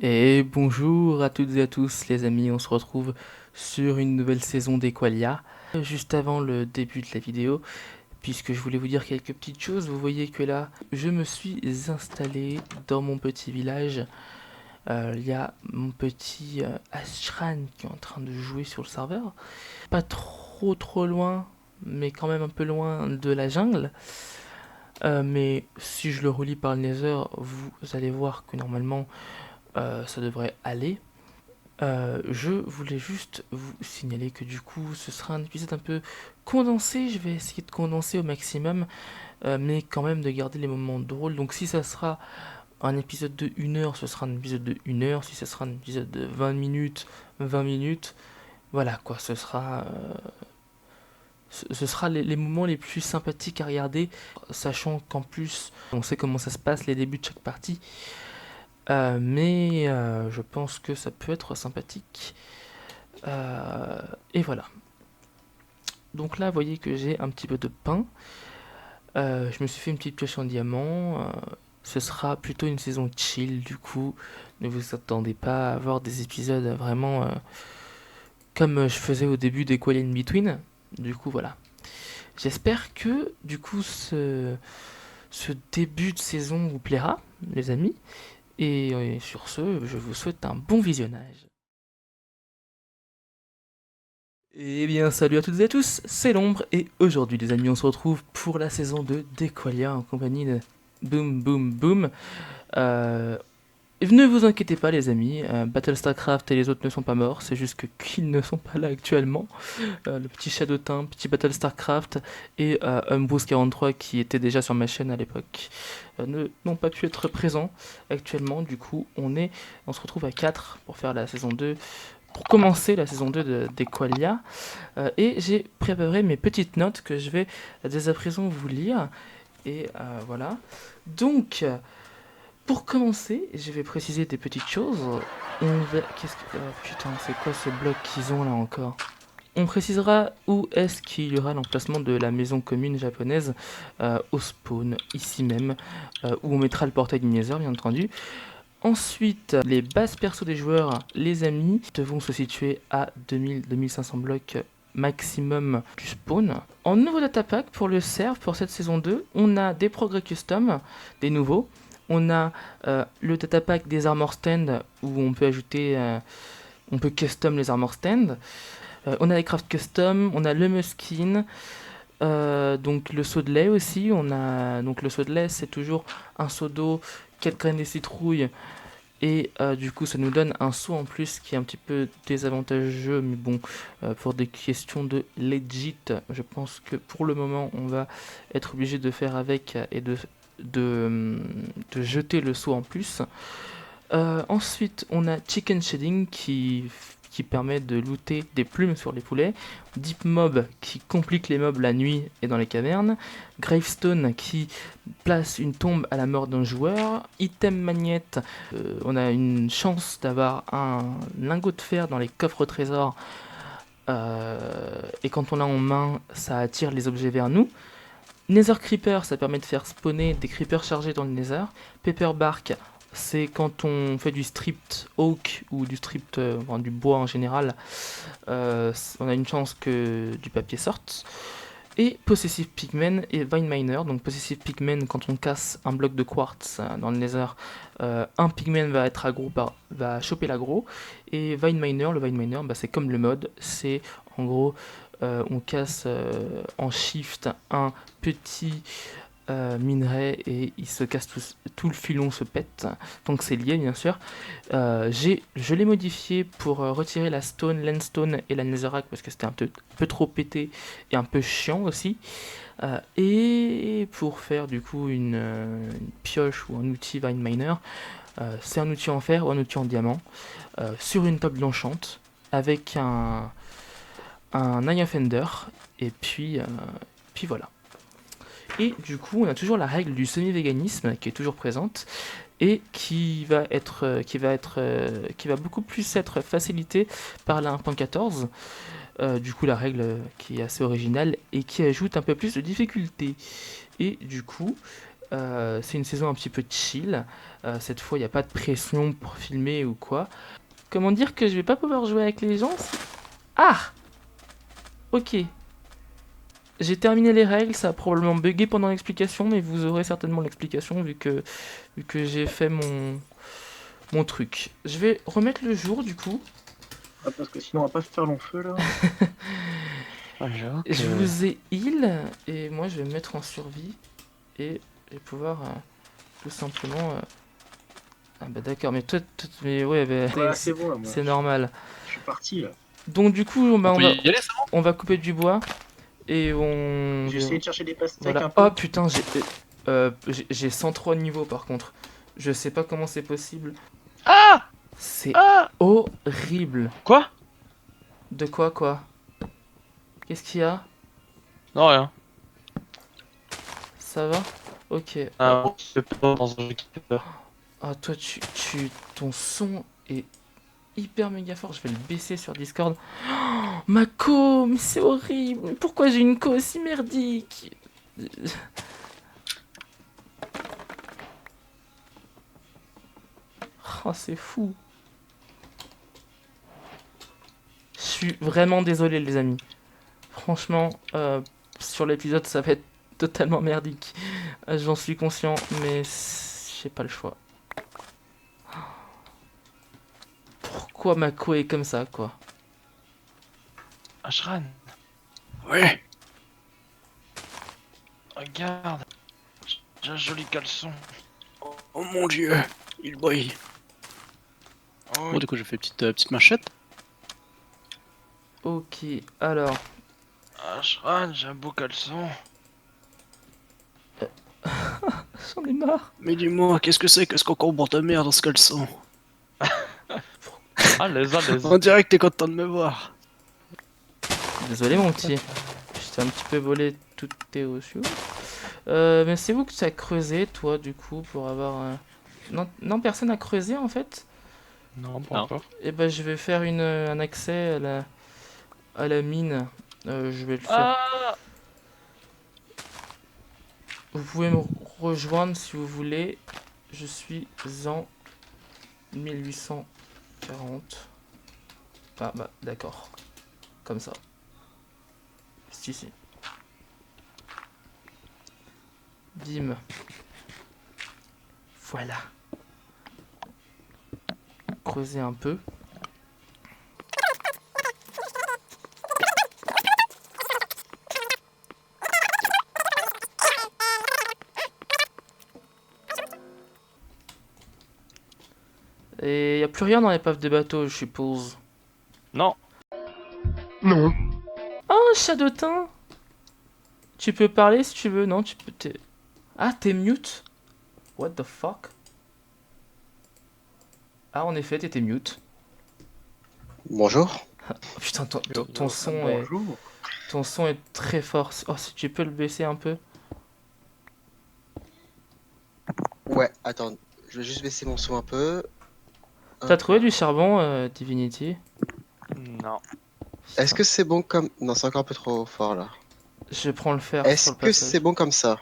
Et bonjour à toutes et à tous les amis, on se retrouve sur une nouvelle saison d'Equalia. Juste avant le début de la vidéo, puisque je voulais vous dire quelques petites choses, vous voyez que là, je me suis installé dans mon petit village. Il y a mon petit Ashran qui est en train de jouer sur le serveur. Pas trop loin, mais quand même un peu loin de la jungle. Mais si je le relie par le Nether, vous allez voir que normalement ça devrait aller. Je voulais juste vous signaler que du coup ce sera un épisode un peu condensé, je vais essayer de condenser au maximum, mais quand même de garder les moments drôles. Donc si ça sera un épisode de 1 heure, ce sera un épisode de 1 heure, si ça sera un épisode de 20 minutes, 20 minutes, voilà quoi, ce sera les moments les plus sympathiques à regarder, sachant qu'en plus on sait comment ça se passe, les débuts de chaque partie, mais je pense que ça peut être sympathique. Euh, et voilà. Donc là, vous voyez que j'ai un petit peu de pain. Je me suis fait une petite pioche en diamant. Ce sera plutôt une saison chill, du coup. Ne vous attendez pas à avoir des épisodes vraiment comme je faisais au début d'Equal in Between. Du coup, voilà. J'espère que, du coup, ce début de saison vous plaira, les amis. Et sur ce, je vous souhaite un bon visionnage. Eh bien, salut à toutes et à tous, c'est l'ombre, et aujourd'hui, les amis, on se retrouve pour la saison 2 d'Equalia en compagnie de Boom Boom Boom. Euh, ne vous inquiétez pas, les amis, Battlestarcraft et les autres ne sont pas morts, c'est juste que qu'ils ne sont pas là actuellement. Le petit Shadowtin, petit Battlestarcraft et Umbrus 43 qui était déjà sur ma chaîne à l'époque n'ont pas pu être présents actuellement. Du coup, on se retrouve à 4 pour faire la saison 2, pour commencer la saison 2 d'Equalia. Et j'ai préparé mes petites notes que je vais dès à présent vous lire. Et voilà. Donc, pour commencer, je vais préciser des petites choses. Qu'est-ce que... putain, c'est quoi ce bloc qu'ils ont là encore? On précisera où est-ce qu'il y aura l'emplacement de la maison commune japonaise au spawn, ici même, où on mettra le portail du Nether, bien entendu. Ensuite, les bases perso des joueurs, les amis, vont se situer à 2000-2500 blocs maximum du spawn. En nouveau data pack pour le serve, pour cette saison 2, on a des progrès custom, des nouveaux. On a le data pack des armor stands où on peut ajouter, on peut custom les armor stands. On a les craft custom, on a le muskin, donc le seau de lait aussi. On a donc le seau de lait, c'est toujours un seau d'eau, 4 graines de citrouille. Et du coup, ça nous donne un saut en plus qui est un petit peu désavantageux, mais bon, pour des questions de legit, je pense que pour le moment, on va être obligé de faire avec et de jeter le saut en plus. Ensuite, on a Chicken Shading qui permet de looter des plumes sur les poulets. Deep Mob qui complique les mobs la nuit et dans les cavernes. Gravestone qui place une tombe à la mort d'un joueur. Item Magnet, on a une chance d'avoir un lingot de fer dans les coffres au trésor. Et quand on l'a en main, ça attire les objets vers nous. Nether Creeper, ça permet de faire spawner des creepers chargés dans le Nether. Pepper Bark, c'est quand on fait du stripped oak ou du stripped, enfin, du bois en général, on a une chance que du papier sorte. Et Possessive Pigmen et Vine Miner. Donc Possessive Pigmen, quand on casse un bloc de quartz dans le Nether, un pigmen va être aggro va choper l'aggro. Et Vine Miner, le Vine Miner, bah, c'est comme le mode, c'est en gros on casse en shift un petit minerai et il se casse tout le filon se pète, donc c'est lié bien sûr. Je l'ai modifié pour retirer la stone, l'endstone et la netherrack parce que c'était un peu trop pété et un peu chiant aussi. Et pour faire du coup une pioche ou un outil Vine Miner, c'est un outil en fer ou un outil en diamant sur une table d'enchant avec un Eye of Ender et puis voilà. Et du coup, on a toujours la règle du semi-véganisme qui est toujours présente et qui va beaucoup plus être facilitée par la 1.14. Du coup, la règle qui est assez originale et qui ajoute un peu plus de difficulté. Et du coup, C'est une saison un petit peu chill. Cette fois, il n'y a pas de pression pour filmer ou quoi. Comment dire que je vais pas pouvoir jouer avec les gens? Ah! Ok. J'ai terminé les règles, ça a probablement bugué pendant l'explication, mais vous aurez certainement l'explication vu que j'ai fait mon truc. Je vais remettre le jour du coup. Ah, parce que sinon on va pas se faire long feu là. J'avoue Je que... vous ai heal et moi je vais me mettre en survie et je vais pouvoir tout simplement. Ah bah d'accord, mais mais ouais, bah, Voilà, c'est bon là, moi. c'est normal. Je suis parti là. Donc du coup, bah, On peut y aller, c'est bon? on va couper du bois et on. J'ai essayé de chercher des pastèques Voilà. un peu. Oh putain, j'ai 103 niveaux par contre. Je sais pas comment c'est possible. Ah! C'est Ah! horrible. Quoi? De quoi? Qu'est-ce qu'il y a? Non, rien. Ça va? Ok. Ah, bon, c'est pas dans un jeu qui fait peur. Ah toi ton son est hyper méga fort. Je vais le baisser sur Discord. Oh, ma co, mais c'est horrible. Pourquoi j'ai une co aussi merdique? Oh, c'est fou. Je suis vraiment désolé les amis. Franchement, sur l'épisode ça va être totalement merdique. J'en suis conscient, mais j'ai pas le choix. Pourquoi ma co est comme ça, quoi? Ashran. Ouais. Regarde. J'ai un joli caleçon. Oh mon dieu, il brille. Oh, Bon, du coup, j'ai fait petite machette. Ok, alors... Ashran, j'ai un beau caleçon. J'en ai marre. Mais dis-moi, qu'est-ce que c'est que ce concombre de merde dans ce caleçon? Ah, les uns, les On dirait que t'es content de me voir. Désolé mon petit. Je t'ai un petit peu volé toutes tes ressources. Mais c'est où que tu as creusé, toi, du coup, pour avoir... Non, personne n'a creusé, en fait. Non, pas Non. encore. Et ben, je vais faire un accès à la mine. Je vais le faire. Ah! Vous pouvez me rejoindre si vous voulez. Je suis en 1840. Ah bah d'accord. Comme ça. Juste ici. Bim. Voilà. Creuser un peu. Et y a plus rien dans l'épave de bateau, je suppose. Non. Oh, Chadotin! Tu peux parler si tu veux, non? Tu peux Ah, t'es mute? What the fuck? Ah, en effet, t'étais mute. Bonjour. Oh, putain, ton son est... Bonjour. Ton son est très fort. Oh, si tu peux le baisser un peu. Ouais, attends, je vais juste baisser mon son un peu. T'as trouvé du charbon, Divinity? Non. Est-ce que c'est bon comme... Non, c'est encore un peu trop fort là. Je prends le fer Est-ce sur le que passage. c'est bon comme ça?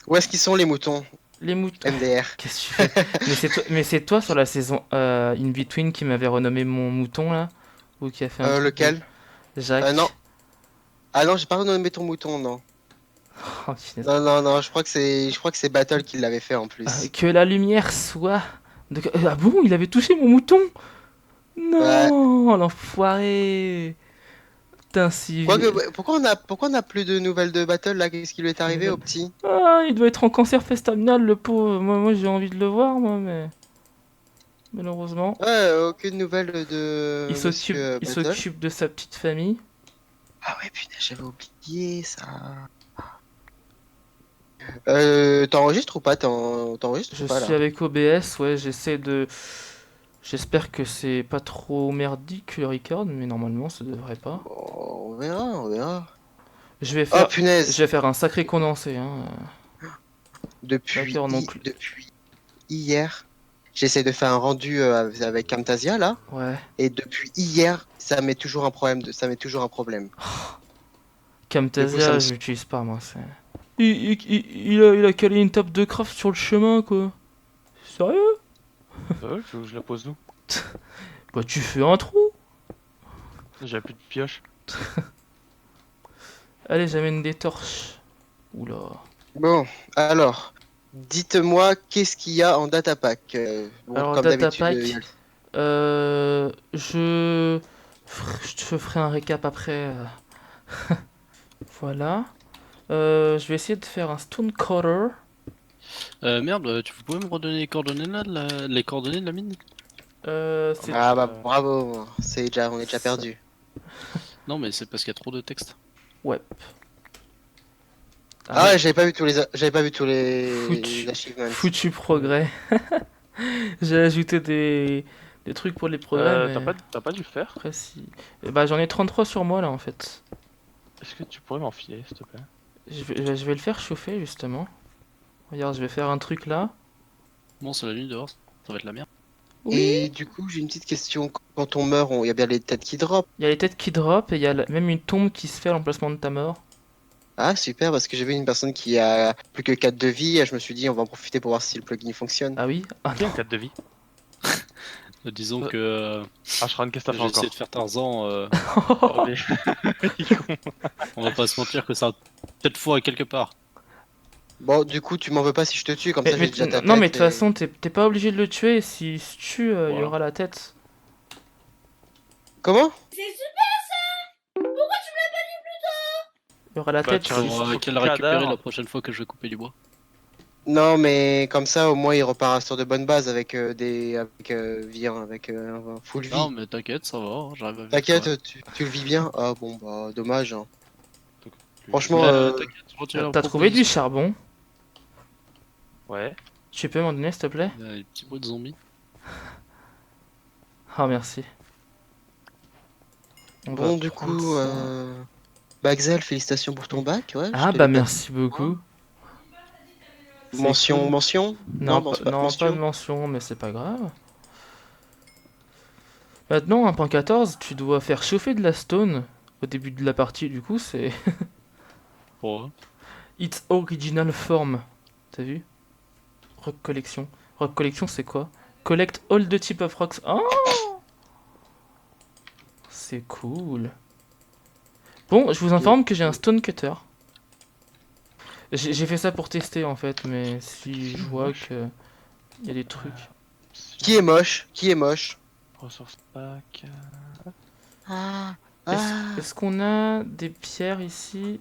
Où est-ce qu'ils sont les moutons? Les moutons. MDR. Qu'est-ce que tu fais? Mais c'est toi sur la saison In Between qui m'avait renommé mon mouton là? Ou qui a fait un truc Lequel? de- Jacques? Non. Ah non, j'ai pas renommé ton mouton, non. Oh, punaise. Non, je crois que c'est Battle qui l'avait fait en plus. Que la lumière soit... Ah bon, il avait touché mon mouton? Non, l'enfoiré. Putain, si... Pourquoi on a plus de nouvelles de Battle là? Qu'est-ce qui lui est arrivé au petit? Ah, il doit être en cancer terminal, le pauvre. Moi j'ai envie de le voir, moi, mais... Malheureusement. Ouais, aucune nouvelle de Il Monsieur Battle. s'occupe de sa petite famille. Ah ouais, putain, j'avais oublié ça. T'enregistres ou pas? T'enregistres Je ou pas suis là? avec OBS, ouais, j'essaie de... J'espère que c'est pas trop merdique le record, mais normalement ça devrait pas. Bon, on verra, on verra. Je vais Oh faire, punaise! je vais faire un sacré condensé, hein. D'accord, donc- Depuis hier, j'essaie de faire un rendu avec Camtasia là, Ouais. et depuis hier, ça met toujours un problème. Ça met toujours un problème. Du coup, ça Camtasia, me- je l'utilise pas, moi. il a calé une table de craft sur le chemin, quoi. Sérieux? Ouais, je la pose où? Bah, tu fais un trou. J'avais plus de pioche. Allez, j'amène des torches. Oula. Bon, alors, dites-moi qu'est-ce qu'il y a en datapack. Bon, Alors, comme d'habitude, datapack, il y a je te ferai un récap après. Voilà. Je vais essayer de faire un stone cutter. Merde, tu pouvais me redonner les coordonnées là, les coordonnées de la mine? C'est... Ah bah bravo, on est déjà Ça- perdu. Non, mais c'est parce qu'il y a trop de texte. Ouais. Ah ouais, j'avais pas vu tous Foutu. les achievements. Foutu progrès. J'ai ajouté des trucs pour les progrès, mais T'as pas dû le faire? après si... Bah j'en ai 33 sur moi là en fait. Est-ce que tu pourrais m'enfiler, s'il te plaît? Je vais le faire chauffer justement. Regarde, je vais faire un truc là. Bon, c'est la nuit dehors, ça va être la merde. Oui. Et du coup, j'ai une petite question. Quand on meurt, il y a bien les têtes qui drop. Il y a les têtes qui drop et il y a même une tombe qui se fait à l'emplacement de ta mort. Ah super, parce que j'ai vu une personne qui a plus que 4 de vie, et je me suis dit on va en profiter pour voir si le plugin fonctionne. Ah oui? Ah Qui a non. un 4 de vie? Disons que Ah, Shran, qu'est-ce que t'as j'ai fait encore? essayé de faire Tarzan, Oh, mais- on va pas se mentir que ça a peut-être foiré quelque part. Bon, du coup, tu m'en veux pas si je te tue, comme ça j'ai déjà ta tête. non mais de toute et- façon t'es pas obligé de le tuer. S'il se tue, il y Voilà. aura la tête. Comment? Il y aura la Bah, tête. tu si- rajoutes- Pour faut qu'elle le récupérer cadavre. la prochaine fois que je vais couper du bois. Non, mais comme ça, au moins, il repart sur de bonnes bases avec avec un full Non, vie. mais t'inquiète, ça va, hein, j'arrive à vivre. T'inquiète, tu le vis bien? Ah bon, bah dommage, hein. Ouais, Franchement, t'inquiète, je retire la T'as trouvé du proposition. charbon? Ouais. Tu peux m'en donner s'il te plaît? Il y a des petits bruits de zombies. Ah merci. On va bon, du prendre coup, ça. Baxel, félicitations pour ton bac, ouais. je Ah te bah l'ai pas merci beaucoup. dit. C'est Mention, cool. mention? Non, bon, c'est non, pas mention. de mention, mais c'est pas grave. Maintenant, 1.14, tu dois faire chauffer de la stone au début de la partie, du coup, c'est Ouais. Its original form. T'as vu? Rock collection. Rock collection, c'est quoi? Collect all the type of rocks. Oh! C'est cool. Bon, je vous informe que j'ai un stone cutter. J'ai fait ça pour tester en fait, mais si je vois que il y a des trucs. Qui est moche? Qui est moche? Ressources pack. Ah, Est-ce qu'on a des pierres ici?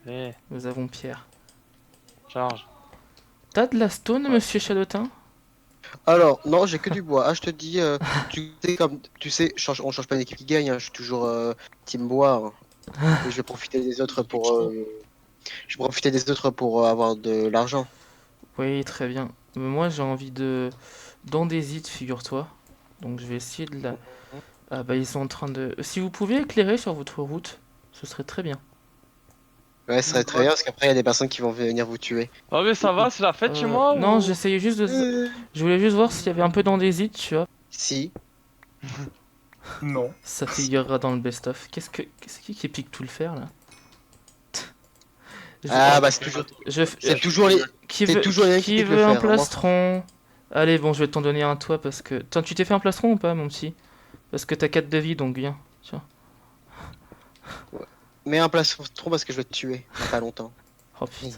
Eh, Nous avons pierre. charge. T'as de la stone, monsieur Chadotin? Alors, non, j'ai que du bois. Ah, je te dis, tu sais, on change pas d'équipe qui gagne, hein, je suis toujours team bois, hein. Et je vais profiter des autres pour avoir de l'argent. Oui, très bien. Mais moi, j'ai envie de d'andésite, figure-toi. Donc, je vais essayer de la. Ah bah, ils sont en train de. Si vous pouviez éclairer sur votre route, ce serait très bien. Ouais, ce serait très bien parce qu'après, il y a des personnes qui vont venir vous tuer. Oh, mais ça va, c'est la fête chez moi? Non, ou- j'essayais juste de. Je voulais juste voir s'il y avait un peu d'andésite, tu vois. Si. Non. Ça figurera dans le best-of. Qu'est-ce qui pique tout le fer là? Ah, bah, c'est toujours, je- toujours les. Qui c'est veut, toujours rien qui qui pique le veut un fer, hein, moi. plastron? Allez, bon, je vais t'en donner un toi parce que. Tiens, tu t'es fait un plastron ou pas, mon petit? Parce que t'as 4 de vie, donc viens. Tiens. Mets un plastron parce que je vais te tuer dans pas longtemps. Oh putain,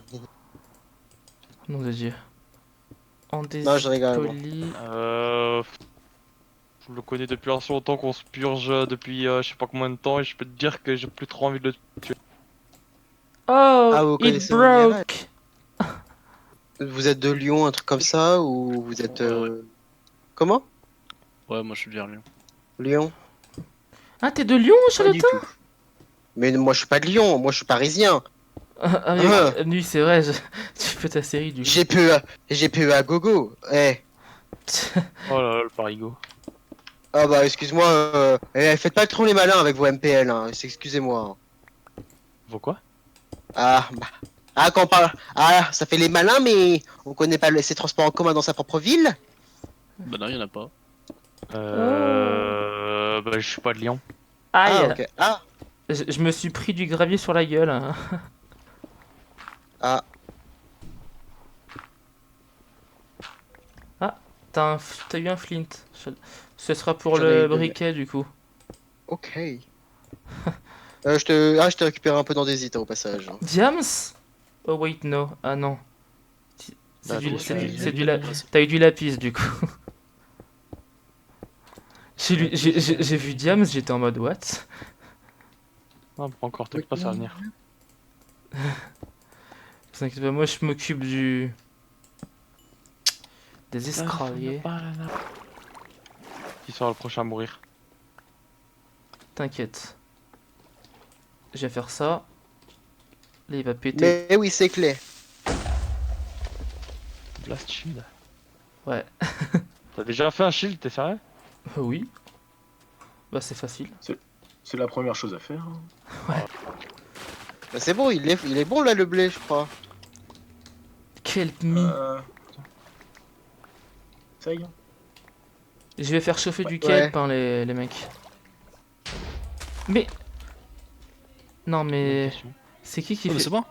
nom de Dieu. Andésite Non, je rigole, moi. poli. Je le connais depuis assez longtemps qu'on se purge depuis je sais pas combien de temps et je peux te dire que j'ai plus trop envie de le tuer. Oh, Ah, vous it connaissez broke! Vous êtes de Lyon, un truc comme ça, ou vous êtes. Ouais. Comment? Ouais, moi je suis vers Lyon. Lyon? Ah, t'es de Lyon, Pas du Charlotin? tout. Mais moi, je suis pas de Lyon, moi, je suis parisien. Ah oui, Ah. oui, c'est vrai, tu fais ta série du coup. GPE à gogo. Eh. Oh là là, le parigo. Ah bah, excuse-moi. Faites pas trop les malins avec vos MPL, hein. Excusez-moi. Vaut quoi? Ah, bah. Ah, quand on parle. Ah, ça fait les malins, mais on connaît pas ces transports en commun dans sa propre ville? Bah non, y'en a pas. Bah je suis pas de Lyon. Aïe! Ah, ok. Ah, Je me suis pris du gravier sur la gueule, hein. Ah, T'as eu un flint. Ce sera pour J'en ai eu le deux, briquet du coup. ok. Je te récupère un peu d'andésite au passage. Diams? Oh wait, no. Ah non. C'est Bah, du, toi, c'est t'as- du, c'est du la- T'as eu du lapis du coup. J'ai vu Diams, j'étais en mode what? Non, pas encore, t'inquiète pas, ça va venir. Vous inquiétez pas, moi je m'occupe des escaliers. Qui sera le prochain à mourir? T'inquiète. Je vais faire ça. Là il va péter. Mais oui, c'est clair. Blast shield. Ouais. T'as déjà fait un shield, t'es sérieux? Oui. Bah c'est facile. C'est la première chose à faire. Hein. Bah, c'est bon, il est bon là le blé, je crois. Help me. Ça y est. Je vais faire chauffer du Ouais. kelp hein, les mecs. Mais... Non mais... C'est qui Oh, mais fait... c'est bon.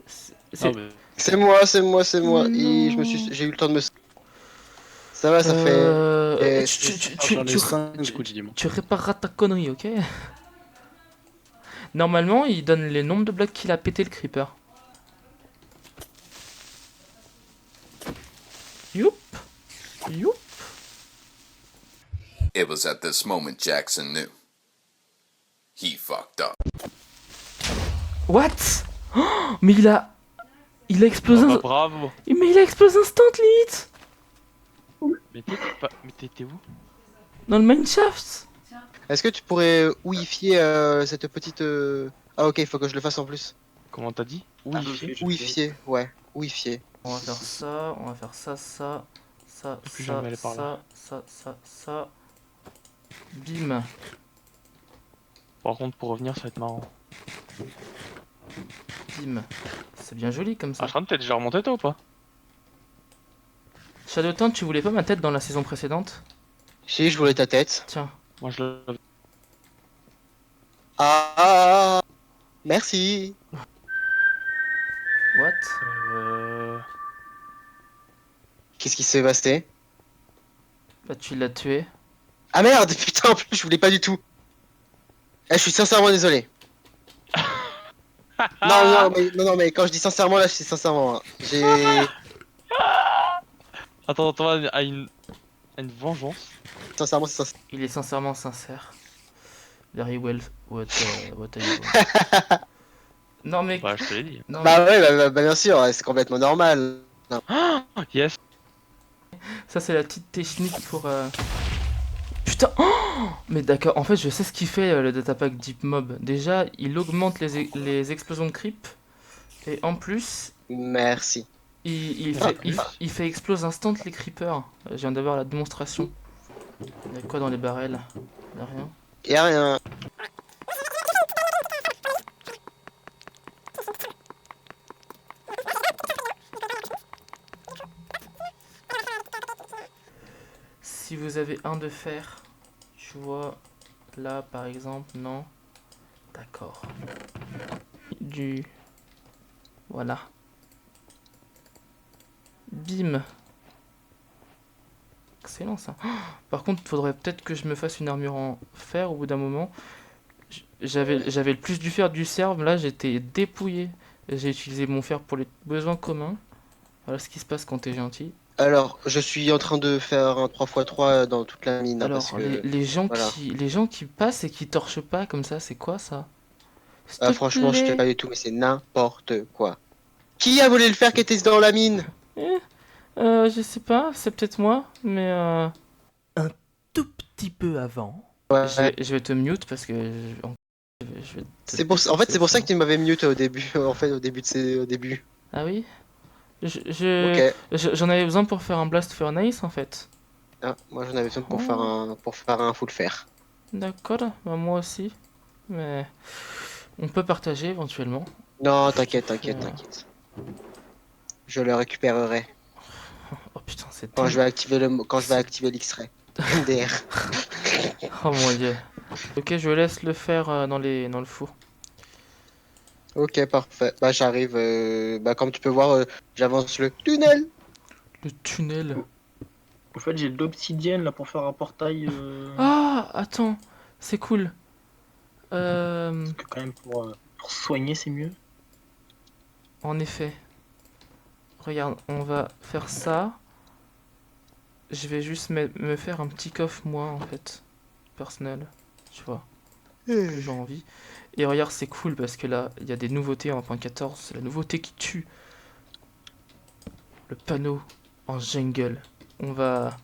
c'est- Ah, c'est- mais- C'est moi, c'est moi, c'est moi. Mais Et non. j'ai eu le temps de me. Ça va, ça fait. Euh, Et- J'en ai 5 du coup, dis-moi. tu répareras ta connerie, ok? Normalement, il donne les nombres de blocs qu'il a pété le creeper. Youp. Youp. It was at this moment Jackson knew. He fucked up. What? Oh, mais il a explosé... Ah bah, bravo. Mais il a explosé instant limite. Mais t'étais où? Dans le mineshaft. Est-ce que tu pourrais wifier cette petite. Ah, ok, il faut que je le fasse en plus. Comment t'as dit? Ah, Oui. je fais. Wifier, ouais, wifier. On va faire ça, on va faire ça, ça, ça, Et puis ça, jamais aller par là. ça. Bim. Par contre, pour revenir, ça va être marrant. Bim. C'est bien joli comme ça. Ashram, t'es déjà remonté toi ou pas? Shadowtown, tu voulais pas ma tête dans la saison précédente? Si, je voulais ta tête. Tiens. Moi je le. Ah, merci. What? Qu'est-ce qui s'est passé? Bah tu l'as tué. Ah merde, putain, en plus, je voulais pas du tout. Je suis sincèrement désolé. non, mais quand je dis sincèrement, là, je dis sincèrement. Hein. J'ai. Attends, à une vengeance. Sincèrement, c'est sincère. Il est sincèrement sincère. Very well. What are you doing? Non mais... Bah, je te l'ai dit. Non, Bah ouais, bah, bien sûr, c'est complètement normal. Yes. ça c'est la petite technique pour... Putain. Oh, mais d'accord, en fait je sais ce qu'il fait le datapack Deep Mob. Déjà, il augmente les explosions de creep. Et en plus, Merci. il fait explose instant les creepers. Je viens d'avoir la démonstration. Il y a quoi dans les barrels? Il y a rien. Y'a rien. Si vous avez un de fer, tu vois, là par exemple, non. D'accord. Voilà. Bim. Excellent ça. Oh, par contre, faudrait peut-être que je me fasse une armure en fer au bout d'un moment. J'avais le plus du fer du cerf, là j'étais dépouillé. J'ai utilisé mon fer pour les besoins communs. Voilà ce qui se passe quand t'es gentil. Alors, je suis en train de faire un 3x3 dans toute la mine. Hein, Alors, parce que, les gens voilà. les gens qui passent et qui torchent pas comme ça, c'est quoi ça? S'il te franchement, je plaît. sais pas du tout, mais c'est n'importe quoi. Qui a volé le fer qui était dans la mine? Je sais pas, c'est peut-être moi, mais un tout petit peu avant. Ouais. Je vais te mute parce que je vais te- C'est pour, en fait, c'est pour ça que tu m'avais mute au début. En fait, au début. Ah oui? Ok. J'en avais besoin pour faire un blast furnace en fait. Ah, moi, j'en avais besoin pour Oh. faire un full fer. D'accord, bah moi aussi. Mais on peut partager éventuellement. Non, t'inquiète. Euh. Je le récupérerai Oh putain, c'est quand je terrible. vais activer l'X-ray. MDR. Oh mon dieu. Ok, je laisse le faire dans le four. Ok, parfait. Bah, j'arrive. Bah, comme tu peux voir, j'avance le tunnel. Le tunnel. En fait, j'ai de l'obsidienne là pour faire un portail. Ah, attends, c'est cool. Parce que quand même pour soigner, c'est mieux. En effet. Regarde, on va faire ça. Je vais juste me faire un petit coffre, moi, en fait. Personnel. Tu vois, que j'ai envie. Et regarde, c'est cool parce que là, il y a des nouveautés en 1.14. C'est la nouveauté qui tue. Le panneau en jungle. On va...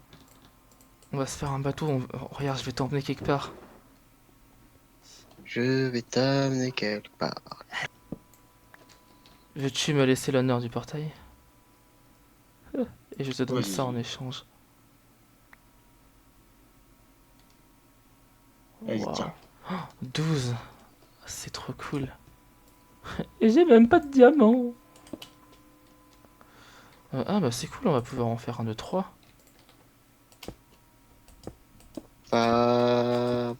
On va se faire un bateau. Regarde, je vais t'emmener quelque part. Je vais t'amener quelque part. Veux-tu me laisser l'honneur du portail? Et je te donne Oui. ça en échange. Vas-y, Wow. tiens. 12. C'est trop cool. Et j'ai même pas de diamant. Ah bah c'est cool, on va pouvoir en faire un de 3. Bah...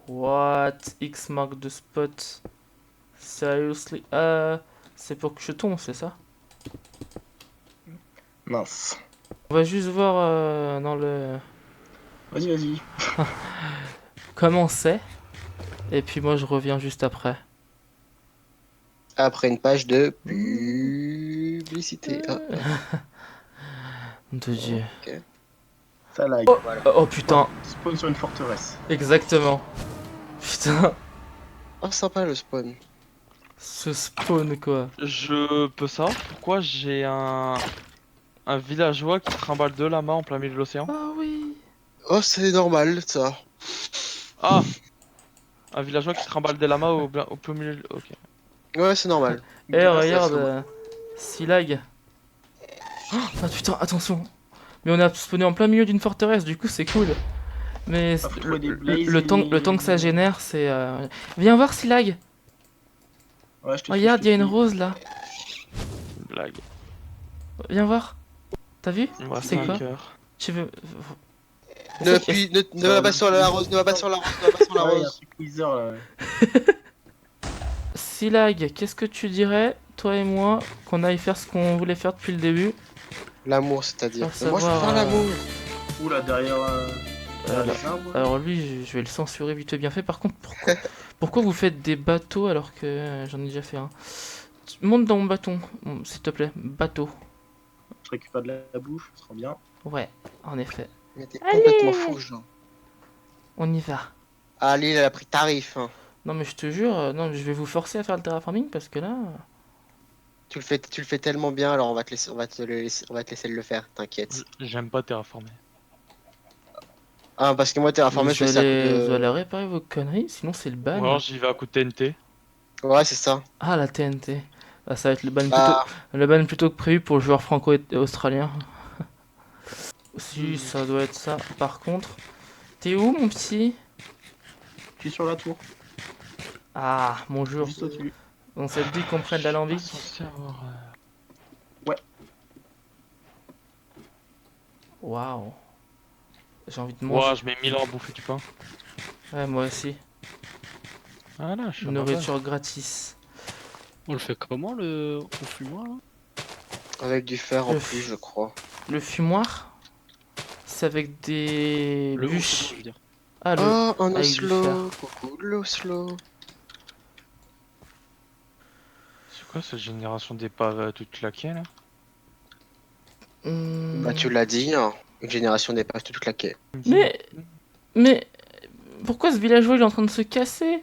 What? X mark the spot. Seriously? C'est pour que je tombe, c'est ça? Mince. On va juste voir dans le... Vas-y, vas-y. comment c'est. Et puis moi je reviens juste après. Après une page de publicité. Ah, De Dieu. ok. Ça lag. Voilà. Oh putain, Spawn sur une forteresse. exactement. Putain, Oh, sympa le spawn. ce spawn quoi. Je peux savoir pourquoi j'ai un villageois qui trimballe 2 lamas en plein milieu de l'océan? Ah oui. Oh, c'est normal, ça. Ah! Un villageois qui trimballe des lamas au plein milieu. Ok. Ouais, c'est normal. Eh Grâce à regarde, ce- Silag. Ah putain, attention. Mais on a spawné en plein milieu d'une forteresse, du coup c'est cool. Mais Ah, faut trouver des blazes le temps que ça génère, c'est... Viens voir Silag. Ouais, je te Regarde, il y a une suis. rose là. Blague. Viens voir. T'as vu? Il me reste C'est un quoi? cœur. Tu veux... Ne va pas sur la rose, ne va pas sur la rose, ne va pas sur la Ah ouais, y a un rose. truc Wither là. Silag, qu'est-ce que tu dirais, toi et moi, qu'on aille faire ce qu'on voulait faire depuis le début? L'amour, c'est-à-dire. Faut Mais moi, je savoir, veux faire l'amour. Oula, derrière Alors, les arbres. alors lui, je vais le censurer vite fait bien fait. Par contre, pourquoi vous faites des bateaux alors que j'en ai déjà fait un? Monte dans mon bâton, s'il te plaît. Bateau. Je récupère de la bouffe, ça sera bien. Ouais, en effet. Mais t'es complètement fou, genre. On y va. Ah, Lille, elle a pris tarif. Hein. Non mais je te jure, non, je vais vous forcer à faire le terraforming parce que là... Tu le fais tellement bien, alors on va te laisser, on va te laisser le faire, t'inquiète. J'aime pas terraformer. Ah, parce que moi, terraformé, je fais ça à coup vous allez de... réparer vos conneries, sinon c'est le Ou ban. alors j'y vais à coup de TNT. Ouais, c'est ça. Ah, la TNT. Ah, ça va être Bah, le ban plutôt que prévu pour le joueur franco-australien. Si, ça doit être ça. Par contre, t'es où mon petit? Je suis sur la tour, Ah, bonjour. juste au-dessus. On s'est dit qu'on prenne l'alambic. Censé avoir, Waouh. J'ai envie de manger. Ouah, je mets 1000 ans à bouffer du pain. Ouais, moi aussi. Ah là, je suis Nourriture gratis. On le fait comment le au fumoir là? avec du fer en Le plus, je crois. Le fumoir, c'est avec des Le bûches. je veux dire. Ah, le... Oh, un avec du oslo. Coucou, l'oslo. C'est quoi cette génération d'épave toute claquée là? Bah, tu l'as dit, hein. Une génération des pages tout claquées. Mais... Pourquoi ce villageois il est en train de se casser?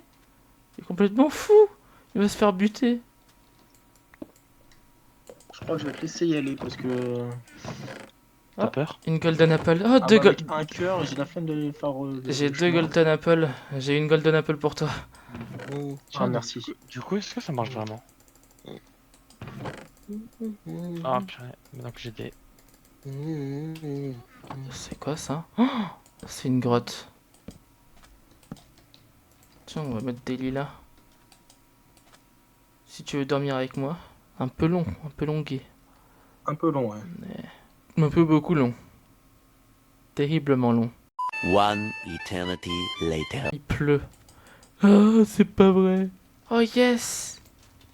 Il est complètement fou. Il va se faire buter. Je crois que je vais te laisser y aller parce que. T'as peur? Une golden apple. Oh, Ah, deux bah, gold... avec un cœur, j'ai la flemme de les faire. J'ai deux golden apple. J'ai une golden apple pour toi. Ah, merci. Du coup, est-ce que ça marche vraiment? Ah purée, maintenant que j'ai des... C'est quoi ça? Oh, c'est une grotte. Tiens, on va mettre des lilas. Si tu veux dormir avec moi. Un peu long, un peu longué. Un peu long, ouais. Un peu beaucoup long. Terriblement long. One eternity later. Il pleut. Ah, c'est pas vrai. Oh yes!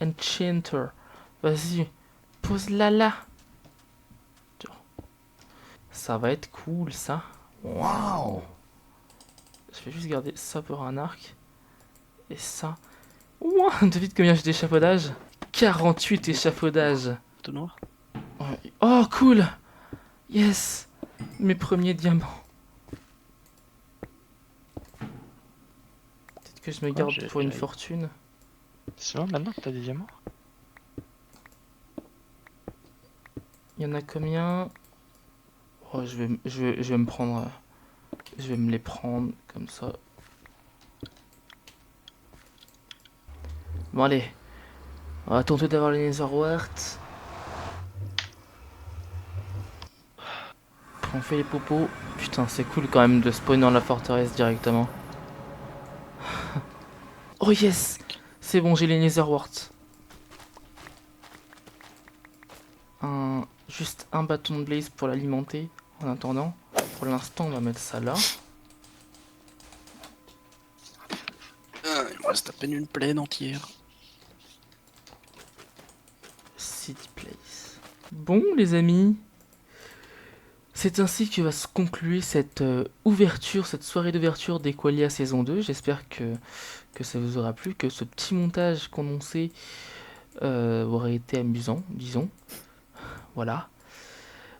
Enchanter. Vas-y, pose-la là. Ça va être cool, ça. Waouh! Je vais juste garder ça pour un arc. Et ça. Ouah, devine combien j'ai d'échafaudage? 48 échafaudages. Tout noir. Oh, cool! Yes! Mes premiers diamants. Peut-être que je me garde j'ai- pour une j'ai- fortune. Sinon, maintenant que t'as des diamants. Il y en a combien? Oh, je vais me prendre. Je vais me les prendre comme ça. Bon, allez. On va tenter d'avoir les Netherwart. On fait les popos. Putain, c'est cool quand même de spawn dans la forteresse directement. Oh yes! C'est bon, j'ai les Netherwart. Juste un bâton de blaze pour l'alimenter. En attendant, pour l'instant, on va mettre ça là. Ah, il me reste à peine une plaine entière. City Place. Bon, les amis. C'est ainsi que va se conclure cette ouverture, cette soirée d'ouverture d'Equalia saison 2. J'espère que ça vous aura plu, que ce petit montage condensé aurait été amusant, disons. Voilà.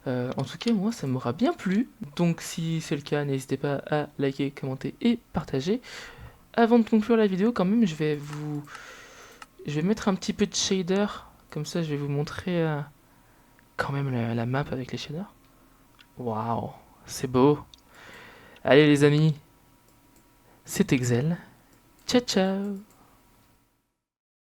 En tout cas, moi, ça m'aura bien plu. Donc, si c'est le cas, n'hésitez pas à liker, commenter et partager. Avant de conclure la vidéo, quand même, je vais mettre un petit peu de shader. Comme ça, je vais vous montrer quand même la map avec les shaders. Waouh, c'est beau. Allez, les amis, c'est Excel. Ciao, ciao.